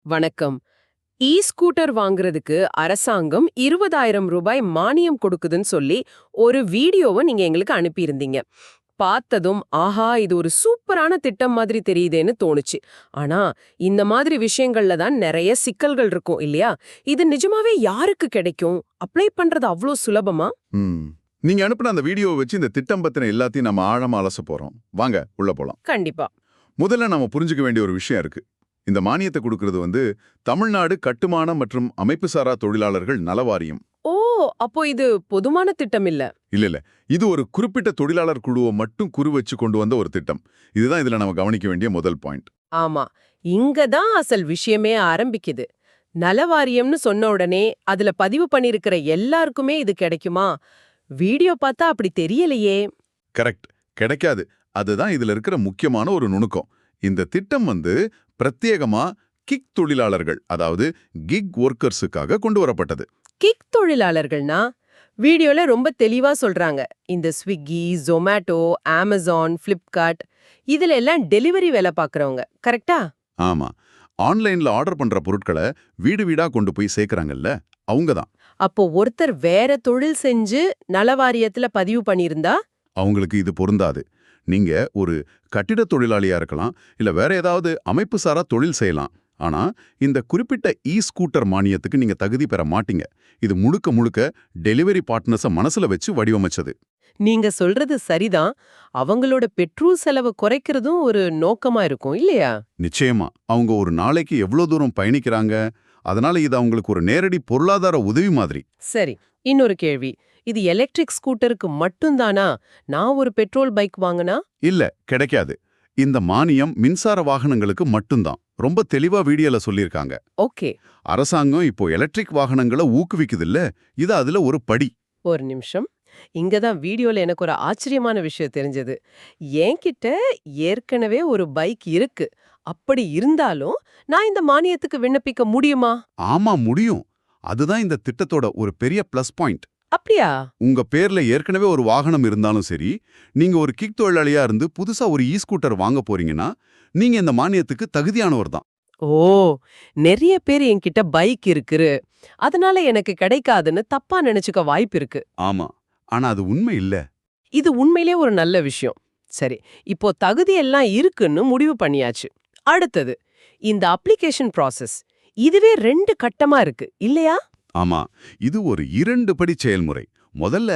வணக்கம். ஸ்கூட்டர் வாங்குறதுக்கு அரசாங்கம் 20,000 ரூபாய் மானியம் கொடுக்குதுன்னு சொல்லி ஒரு வீடியோவை நீங்க எங்களுக்கு அனுப்பியிருந்தீங்க. பார்த்ததும் ஆஹா இது ஒரு சூப்பரான திட்டம் மாதிரி தெரியுதேன்னு தோணுச்சு. ஆனா இந்த மாதிரி விஷயங்கள்ல தான் நிறைய சிக்கல்கள் இருக்கும் இல்லையா? இது நிஜமாவே யாருக்கு கிடைக்கும்? அப்ளை பண்றது அவ்ளோ சுலபமா? ம். நீங்க அனுப்புன அந்த வீடியோவை வச்சு இந்த திட்டம் பத்தின எல்லாத்தையும் நம்ம ஆழமா அலச போறோம். வாங்க உள்ள போலாம். கண்டிப்பா. முதல்ல நம்ம புரிஞ்சுக்க வேண்டிய ஒரு விஷயம் இருக்கு. இந்த மானியத்தை கொடுக்கிறது தமிழ்நாடு கட்டுமான மற்றும் அமைப்புசாரா தொழிலாளர்கள் நல வாரியம். ஓ, அப்போ இது பொதுமான திட்டம் இல்ல. இல்ல. இது ஒரு குறிப்பிட்ட தொழிலாளர் குழுவை மட்டும் குறி வச்சு கொண்டு வந்த ஒரு திட்டம். இதுதான் இதுல நம்ம கவனிக்க வேண்டிய முதல் பாயிண்ட். ஆமா, இங்க தான் அசல் விஷயமே ஆரம்பிக்குது. நலவாரியம்னு சொன்ன உடனே அதுல பதிவு பண்ணிருக்கிற எல்லாருக்குமே இது கிடைக்குமா? வீடியோ பார்த்தா அப்படி தெரியலையே. கரெக்ட். கிடைக்காது. அதுதான் இதுல இருக்கிற முக்கியமான ஒரு நுணுக்கம். இந்த திட்டம் பிரத்யேகமா கிக் தொழிலாளர்கள், அதாவது கிக் ஒர்க்கர்ஸுக்காக கொண்டு வரப்பட்டது. கிக் தொழிலாளர்கள்னா வீடியோல ரொம்ப தெளிவா சொல்றாங்க. இந்த ஸ்விக்கி, ஜொமேட்டோ, அமேசான், பிளிப்கார்ட் இதுல எல்லாம் டெலிவரி வேலை பார்க்கறவங்க, கரெக்டா? ஆமா. ஆன்லைன்ல ஆர்டர் பண்ற பொருட்களை வீடு வீடா கொண்டு போய் சேர்க்கறாங்கல்ல, அவங்க தான். அப்போ ஒருத்தர் வேற தொழில் செஞ்சு நலவாரியத்துல பதிவு பண்ணியிருந்தா அவங்களுக்கு இது பொருந்தாது. நீங்க ஒரு கட்டிட தொழிலாளியா இருக்கலாம், இல்ல வேற ஏதாவது அமைப்பு சாரா தொழில் செய்யலாம். ஆனா இந்த குறிப்பிட்ட ஸ்கூட்டர் மானியத்துக்கு நீங்க தகுதி பெற மாட்டீங்க. இது முழுக்க முழுக்க டெலிவரி பார்ட்னர்ஸை மனசுல வச்சு வடிவமைச்சது. நீங்க சொல்றது சரிதான். அவங்களோட பெட்ரோல் செலவை குறைக்கிறதும் ஒரு நோக்கமா இருக்கும் இல்லையா? நிச்சயமா. அவங்க ஒரு நாளைக்கு எவ்வளவு தூரம் பயணிக்கிறாங்க, அதனால இது அவங்களுக்கு ஒரு நேரடி பொருளாதார உதவி மாதிரி. சரி, இன்னொரு கேள்வி. இது எலக்ட்ரிக் ஸ்கூட்டருக்கு மட்டும்தானா? நான் ஒரு பெட்ரோல் பைக் வாங்கினா இல்ல, கிடைக்காது. இந்த மானியம் மின்சார வாகனங்களுக்கு மட்டும்தான். ரொம்ப தெளிவா வீடியோல சொல்லியிருக்காங்க. ஓகே. அரசாங்கம் இப்போ எலக்ட்ரிக் வாகனங்களை ஊக்குவிக்குதுல்ல, இது அதுல ஒரு படி. ஒரு நிமிஷம். இங்க தான் வீடியோல எனக்கு ஒரு ஆச்சரியமான விஷயம் தெரிஞ்சது. என்கிட்ட ஏற்கனவே ஒரு பைக் இருக்கு. அப்படி இருந்தாலும் நான் இந்த மானியத்துக்கு விண்ணப்பிக்க முடியுமா? ஆமா, முடியும். அதுதான் இந்த திட்டத்தோட ஒரு பெரிய பிளஸ் பாயிண்ட். அப்படியா? உங்க பேர்ல ஏற்கனவே ஒரு வாகனம் இருந்தாலும் சரி, நீங்க ஒரு கிக் தொழிலாளியா இருந்து புதுசா ஒரு ஸ்கூட்டர் வாங்க போறீங்கன்னா, நீங்க இந்த மானியத்துக்கு தகுதியானவர் தான். ஓ, நிறைய பேர் என்கிட்ட பைக் இருக்கு. அதனால எனக்கு கிடைக்காதுன்னு தப்பா நினைச்சுக்க வாய்ப்பு இருக்கு. ஆமா. ஆனா அது உண்மை இல்ல. இது உண்மையிலே ஒரு நல்ல விஷயம். சரி, இப்போ தகுதி எல்லாம் இருக்குன்னு முடிவு பண்ணியாச்சு. அடுத்தது இந்த அப்ளிகேஷன் ப்ராசஸ். இதுவே 2 கட்டமா இருக்கு இல்லையா? ஆமா. இது ஒரு 2 படி செயல்முறை. முதல்ல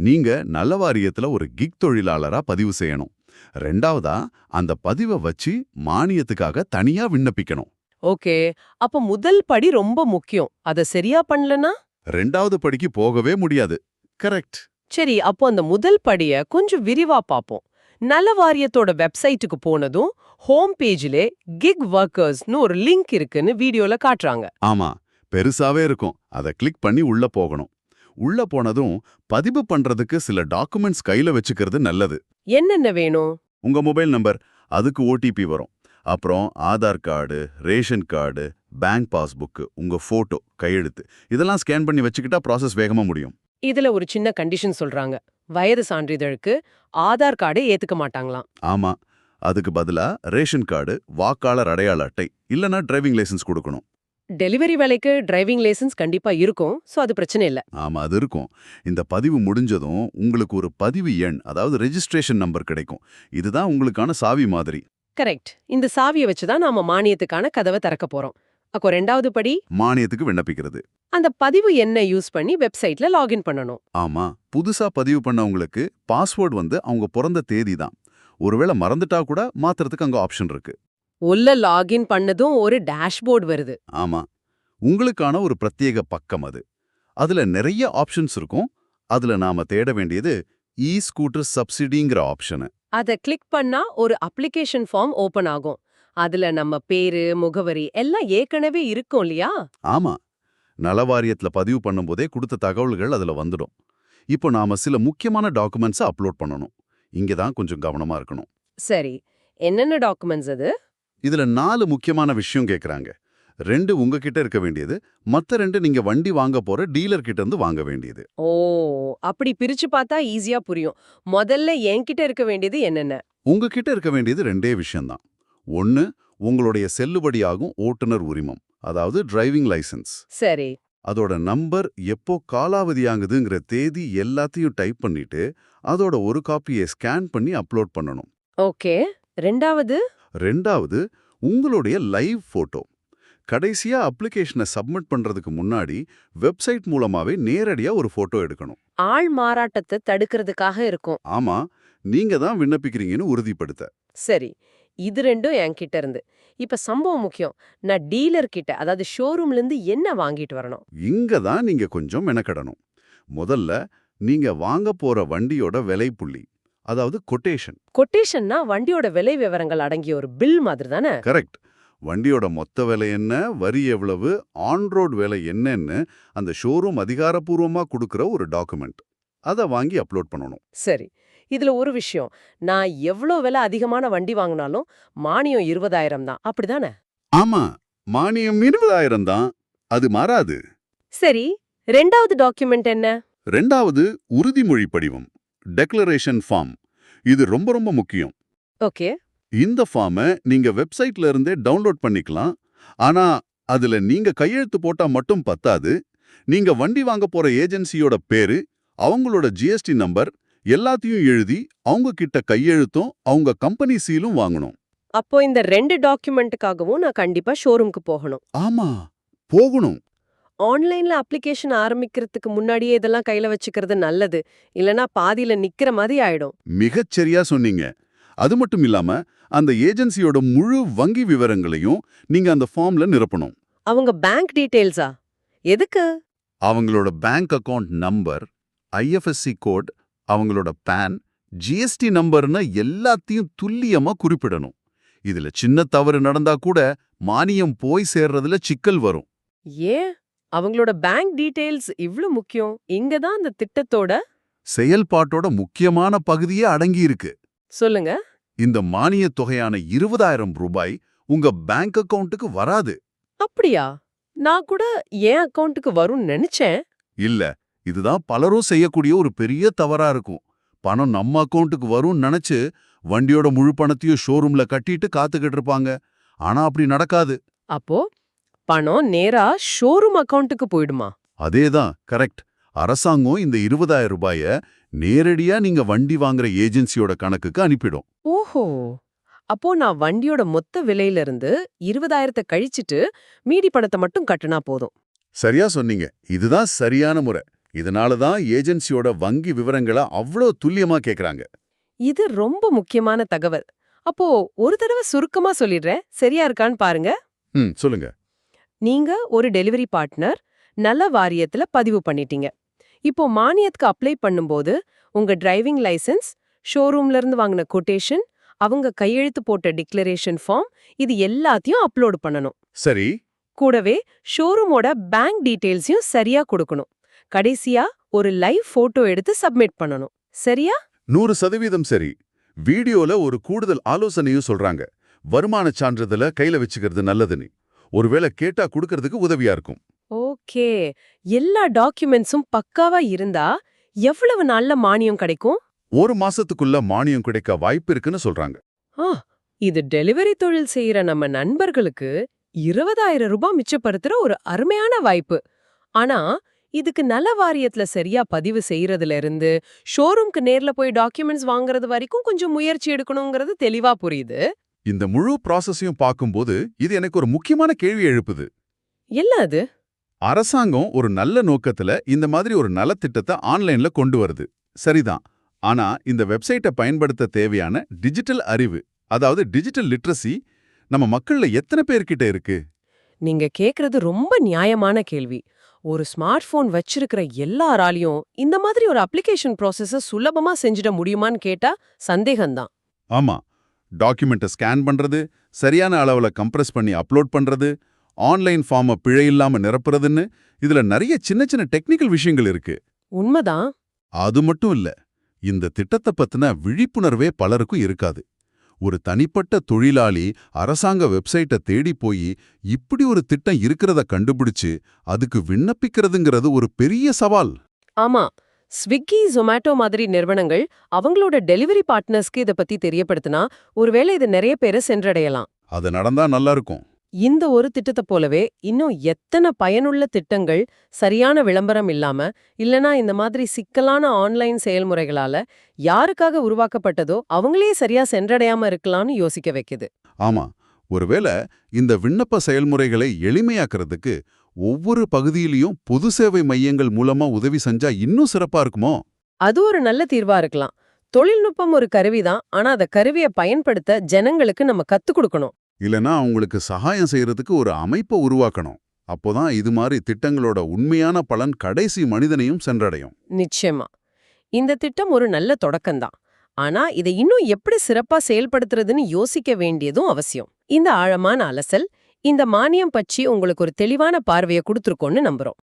நீங்க நல்ல வாரியத்துல ஒரு கிக் தொழிலாளரா பதிவு செய்யணும். ரெண்டாவதா அந்த பதிவை வச்சு மானியத்துக்காக தனியா விண்ணப்பிக்கணும். ஓகே. அப்ப முதல் படி ரொம்ப முக்கியம். அத சரியா பண்ணலனா? ரெண்டாவது படிக்கு போகவே முடியாது. கரெக்ட். சரி, அப்போ அந்த முதல் படிய கொஞ்சம் விரிவா பாப்போம். நல வாரியத்தோட வெப்சைட்டுக்கு போனதும் ஹோம் பேஜிலே கிக் வர்க்கர்ஸ்னு ஒரு லிங்க் இருக்குன்னு வீடியோல காட்டுறாங்க. ஆமா. பெருசாவே இருக்கும். அதை கிளிக் பண்ணி உள்ள போகணும். உள்ள போனதும் பதிவு பண்றதுக்கு சில டாக்குமெண்ட்ஸ் கையில வச்சுக்கிறது நல்லது. என்னென்ன வேணும்? உங்க மொபைல் நம்பர், அதுக்கு ஓடிபி வரும். அப்புறம் Aadhaar card, ration card, bank passbook, உங்க போட்டோ, கையெழுத்து இதெல்லாம் ஸ்கேன் பண்ணி வச்சுக்கிட்டா ப்ராசஸ் வேகமா முடியும். இதுல ஒரு சின்ன கண்டிஷன் சொல்றாங்க. வயது சான்றிதழுக்கு ஆதார் கார்டு ஏத்துக்க மாட்டாங்களாம். ஆமா. அதுக்கு பதிலா ரேஷன் கார்டு, வாக்காளர் அடையாள அட்டை இல்லனா டிரைவிங் லைசென்ஸ் கொடுக்கணும். டெலிவரி வேலைக்கு டிரைவிங் லைசென்ஸ் கண்டிப்பா இருக்கும். சோ அது பிரச்சனை இல்ல. ஆமா, அது இருக்கும். இந்த பதிவு முடிஞ்சதும் உங்களுக்கு ஒரு பதிவு எண், அதாவது ரெஜிஸ்ட்ரேஷன் நம்பர் கிடைக்கும். இதுதான் உங்களுக்கான சாவி மாதிரி. கரெக்ட். இந்த சாவியை வச்சு தான் நாம மானியத்துக்கான கதவை திறக்க போறோம். அப்போ 2வது படி மானியத்துக்கு விண்ணப்பிக்கிறது. அந்த பதிவு எண்ணை யூஸ் பண்ணி வெப்சைட்ல லாகின் பண்ணணும். ஆமா. புதுசா பதிவு பண்ணவங்களுக்கு பாஸ்வேர்ட் அவங்க பிறந்த தேதி தான். ஒருவேளை மறந்துட்டா கூட மாத்துறதுக்கு அங்க ஆப்ஷன் இருக்கு. உள்ள லாகின் பண்ணதும் ஒரு டேஷ்போர்ட் வருது. ஆமா. உங்களுக்கான ஒரு பிரத்யேக பக்கம் அது. அதுல நிறைய ஆப்ஷன்ஸ் இருக்கும். அதுல நாம தேட வேண்டியது ஸ்கூட்டர் சப்சிடிங்கிற ஆப்ஷனு. அத கிளிக் பண்ணா ஒரு அப்ளிகேஷன் ஃபார்ம் ஓபன் ஆகும். அதுல நம்ம பேரு, முகவரி எல்லாம் ஏற்கனவே இருக்கும் இல்லையா? ஆமா. நலவாரியத்துல பதிவு பண்ணும்போதே கொடுத்த தகவல்கள் அதுல வந்துடும். இப்போ நாம சில முக்கியமான டாக்குமெண்ட்ஸை அப்லோட் பண்ணணும். இங்க தான் கொஞ்சம் கவனமா இருக்கணும். சரி, என்னென்ன டாக்குமெண்ட்ஸ் அது? இதுல 4 முக்கியமான விஷயம் கேக்குறாங்க. 2 உங்ககிட்ட இருக்க வேண்டியது, மத்த 2 நீங்க வண்டி வாங்க போற டீலர் கிட்ட இருந்து வாங்க வேண்டியது. ஓ, அப்படி பிரிச்சு பார்த்தா ஈஸியா புரியும். முதல்ல என்கிட்ட இருக்க வேண்டியது என்னென்ன? உங்ககிட்ட இருக்க வேண்டியது 2 விஷயம்தான். ஒன்னு, உங்களுடைய செல்லுபடியாகும் ஓட்டுநர் உரிமம், அதாவது டிரைவிங் லைசென்ஸ். சரி. அதோட நம்பர், எப்போ காலாவதியாகுதுங்கிற தேதி எல்லாத்தையும் டைப் பண்ணிட்டு அதோட ஒரு காப்பியை ஸ்கேன் பண்ணி அப்லோட் பண்ணணும். ஓகே. ரெண்டாவது, உங்களுடைய லைவ் போட்டோ. கடைசியா அப்ளிகேஷனை சப்மிட் பண்றதுக்கு முன்னாடி வெப்சைட் மூலமாவே நேரடியா ஒரு போட்டோ எடுக்கணும். ஆள் மாறாட்டத்தை தடுக்கிறதுக்காக இருக்கும். ஆமா, நீங்க தான் விண்ணப்பிக்கிறீங்கன்னு உறுதிப்படுத்த. சரி, இது ரெண்டும் என்கிட்ட இருந்து. இப்ப சம்பவம் முக்கியம். நான் டீலர் கிட்ட, அதாவது ஷோரூம்ல இருந்து என்ன வாங்கிட்டு வரணும்? இங்க தான் நீங்க கொஞ்சம் மெனக்கடணும். முதல்ல நீங்க வாங்க போற வண்டியோட விலைப்புள்ளி, அதாவது கொட்டேஷன். கொட்டேஷன்னா வண்டியோட விலை விவரங்கள் அடங்கிய ஒரு பில் மாதிரி தானே? கரெக்ட். வண்டியோட மொத்த விலை என்ன, வரி எவ்வளவு, ஆன் ரோட் விலை என்னன்னு அந்த ஷோரூம் அதிகாரப்பூர்வமா கொடுக்கிற ஒரு டாக்குமெண்ட். அதை வாங்கி அப்லோட் பண்ணணும். சரி, இதுல ஒரு விஷயம். நான் எவ்ளோ விலை அதிகமான வண்டி வாங்கினாலும் மானியம் 20,000 தான், அப்படிதானே? ஆமா, மானியம் 20,000 தான், அது மாறாது. சரி, ரெண்டாவது டாக்குமெண்ட் என்ன? ரெண்டாவது, உறுதிமொழி படிவம், டெக்ளரேஷன் ஃபார்ம். இது ரொம்ப ரொம்ப முக்கியம். ஓகே. இந்த ஃபார்மை நீங்க வெப்சைட்ல இருந்தே டவுன்லோட் பண்ணிக்கலாம். ஆனா அதுல நீங்க கையெழுத்து போட்டா மட்டும் பத்தாது. நீங்க வண்டி வாங்க போற ஏஜென்சியோட பேரு, அவங்களோட ஜிஎஸ்டி நம்பர் எல்லாத்தையும் எழுதி அவங்க கிட்ட கையெழுத்தும் அவங்க கம்பெனி சீலும் வாங்கணும். அப்போ இந்த 2 டாக்குமெண்ட்டுக்காகவும் நான் கண்டிப்பா ஷோரூம்க்கு போகணும். ஆமா, போகணும். ஆன்லைன்ல அப்ளிகேஷன் ஆரம்பிக்கிறதுக்கு முன்னாடியே இதெல்லாம் கையில வச்சுக்கிறது நல்லது. இல்லனா பாதியில நிக்கிற மாதிரி ஆயிடும். மிகச்சரியா சொன்னீங்க. அது மட்டும் இல்லாம அந்த ஏஜென்சியோட முழு வங்கி விவரங்களையும் நீங்க அந்த ஃபார்ம்ல நிரப்பணும். அவங்க பேங்க் டீடைல்ஸா? எதுக்கு? அவங்களோட bank account number, IFSC code, அவங்களோட பான், ஜிஎஸ்டி நம்பர்னு எல்லாத்தையும் துல்லியமா குறிப்பிடணும். இதுல சின்ன தவறு நடந்தா கூட மானியம் போய் சேர்றதுல சிக்கல் வரும். ஏன் அவங்களோட பேங்க் டீடைல்ஸ் இவ்ளோ முக்கியம்? இங்க தான் அந்த திட்டத்தோட செயல்பாட்டோட முக்கியமான பகுதியே அடங்கி இருக்கு. சொல்லுங்க. இந்த மானியத் தொகையான 20,000 ரூபாய் உங்க பேங்க் அக்கவுண்ட்டுக்கு வராது. அப்படியா? நான் கூட என் அக்கவுண்ட்டுக்கு வரும்னு நினைச்சேன். இல்ல, இதுதான் பலரும் செய்யக்கூடிய ஒரு பெரிய தவறா இருக்கும். பணம் நம்ம அக்கவுண்ட்டுக்கு வரும்னு நினைச்சு வண்டியோட முழு பணத்தையும் ஷோரூம்ல கட்டிட்டு காத்துக்கிட்டு இருப்பாங்க. ஆனா அப்படி நடக்காது. அப்போ பணம் நேரா ஷோரூம் அக்கவுண்ட்டுக்கு போயிடுமா? அதேதான், கரெக்ட். அரசாங்கம் இந்த 20,000 ரூபாய நேரடியா நீங்க வண்டி வாங்குற ஏஜென்சியோட கணக்குக்கு அனுப்பிடும். ஓஹோ! அப்போ நான் வண்டியோட மொத்த விலையில இருந்து 20,000 கழிச்சிட்டு மீதி பணத்தை மட்டும் கட்டுனா போதும். சரியா சொன்னீங்க. இதுதான் சரியான முறை. இதனால தான் ஏஜென்சியோட வங்கி விவரங்களை அவ்ளோ துல்லியமா கேக்குறாங்க. இது ரொம்ப முக்கியமான தகவல். அப்போ ஒரு தடவை சுருக்கமா சொல்லிடுறேன், சரியா இருக்கான்னு பாருங்க. சொல்லுங்க. நீங்க ஒரு டெலிவரி பார்ட்னர், நல வாரியத்துல பதிவு பண்ணிட்டீங்க. இப்போ மானியத்துக்கு அப்ளை பண்ணும்போது உங்க டிரைவிங் லைசென்ஸ், ஷோரூம்ல இருந்து வாங்கின கொட்டேஷன், அவங்க கையெழுத்து போட்ட டிக்ளரேஷன் ஃபார்ம், இது எல்லாத்தையும் அப்லோட் பண்ணணும். சரி. கூடவே ஷோரூமோட பேங்க் டீடைல்ஸையும் சரியா கொடுக்கணும். கடைசியா ஒரு லைவ் போட்டோ எடுத்து சப்மிட் பண்ணணும். சரியா? 100% சரி. வீடியோல ஒரு கூடுதல் ஆலோசனையும் சொல்றாங்க. வருமான சான்றிதழ கையில வச்சுக்கிறது நல்லதுன்னு. ஒருவேளை கேட்டா கொடுக்கறதுக்கு உதவியா இருக்கும். ஓகே. எல்லா டாக்குமெண்ட்ஸும் பக்காவா இருந்தா எவ்வளவு நாள்ல மானியம் கிடைக்கும்? 1 மாசத்துக்குள்ள மானியம் கிடைக்க வாய்ப்பு இருக்குன்னு சொல்றாங்க. ஆ, இது டெலிவரி தொழில் செய்யற நம்ம நண்பர்களுக்கு 20,000 ரூபாய் மிச்சப்படுத்துற ஒரு அருமையான வாய்ப்பு. ஆனா இதுக்கு நல வாரியத்துல சரியா பதிவு செய்யறதுல இருந்து ஷோரூம்க்கு நேர்ல போய் டாக்குமெண்ட்ஸ் வாங்குறது வரைக்கும் கொஞ்சம் முயற்சி எடுக்கணுங்கிறது தெளிவா புரியுது. இந்த முழு ப்ராசஸையும் பார்க்கும்போது இது எனக்கு ஒரு முக்கியமான கேள்வி எழுப்புது. என்ன அது? அரசாங்கம் ஒரு நல்ல நோக்கத்துல இந்த மாதிரி ஒரு நலத்திட்டத்தை ஆன்லைன்ல கொண்டு வருது. சரிதான். ஆனா இந்த வெப்சைட்டை பயன்படுத்த தேவையான டிஜிட்டல் அறிவு, அதாவது டிஜிட்டல் லிட்ரசி நம்ம மக்கள்ல எத்தனை பேர்கிட்ட இருக்கு? நீங்க கேக்குறது ரொம்ப நியாயமான கேள்வி. ஒரு ஸ்மார்ட் போன் வச்சிருக்கிற எல்லாராலையும் இந்த மாதிரி ஒரு அப்ளிகேஷன் ப்ராசஸ சுலபமா செஞ்சிட முடியுமான்னு கேட்டா சந்தேகம்தான். ஆமா, டாக்குமெண்ட்டை ஸ்கேன் பண்றது, சரியான அளவுல கம்ப்ரஸ் பண்ணி அப்லோட் பண்றது, ஆன்லைன் ஃபார்மை பிழை இல்லாம நிரப்புறதுன்னு இதுல நிறைய சின்ன சின்ன டெக்னிக்கல் விஷயங்கள் இருக்கு. உண்மைதான். அது மட்டும் இல்ல, இந்த திட்டத்தை பத்தின விழிப்புணர்வே பலருக்கும் இருக்காது. ஒரு தனிப்பட்ட தொழிலாளி அரசாங்க வெப்சைட்டை தேடி போய் இப்படி ஒரு திட்டம் இருக்கிறத கண்டுபிடிச்சு அதுக்கு விண்ணப்பிக்கிறதுங்கிறது ஒரு பெரிய சவால். ஆமா, ஸ்விக்கி, ஜொமேட்டோ மாதிரி நிறுவனங்கள் அவங்களோட டெலிவரி பார்ட்னர்ஸ்க்கு இத பத்தி தெரியப்படுத்தினா ஒருவேளை இது நிறைய பேரை சென்றடையலாம். அது நடந்தா நல்லா இருக்கும். இந்த ஒரு திட்டத்தை போலவே இன்னும் எத்தனை பயனுள்ள திட்டங்கள் சரியான விளம்பரம் இல்லாம இல்லனா இந்த மாதிரி சிக்கலான ஆன்லைன் செயல்முறைகளால யாருக்காக உருவாக்கப்பட்டதோ அவங்களே சரியா சென்றடையாம இருக்கலாம்னு யோசிக்க வைக்குது. ஆமா, ஒருவேளை இந்த விண்ணப்ப செயல்முறைகளை எளிமையாக்குறதுக்கு ஒவ்வொரு பகுதியிலயும் பொது சேவை மையங்கள் மூலமா உதவி செஞ்சா இன்னும் சிறப்பா இருக்குமோ? அது ஒரு நல்ல தீர்வா இருக்கலாம். தொழில்நுட்பம் ஒரு கருவிதான், ஆனா அந்த கருவியை பயன்படுத்த ஜனங்களுக்கு நம்ம கத்துக் கொடுக்கணும். இல்லனா அவங்களுக்கு சகாயம் செய்யறதுக்கு ஒரு அமைப்பை உருவாக்கணும். அப்போதான் இது மாதிரி திட்டங்களோட உண்மையான பலன் கடைசி மனிதனையும் சென்றடையும். நிச்சயமா. இந்த திட்டம் ஒரு நல்ல தொடக்கம்தான். ஆனா இதை இன்னும் எப்படி சிறப்பா செயல்படுத்துறதுன்னு யோசிக்க வேண்டியதும் அவசியம். இந்த ஆழமான அலசல் இந்த மானியம் பற்றி உங்களுக்கு ஒரு தெளிவான பார்வையை கொடுத்துருக்கோன்னு நம்புறோம்.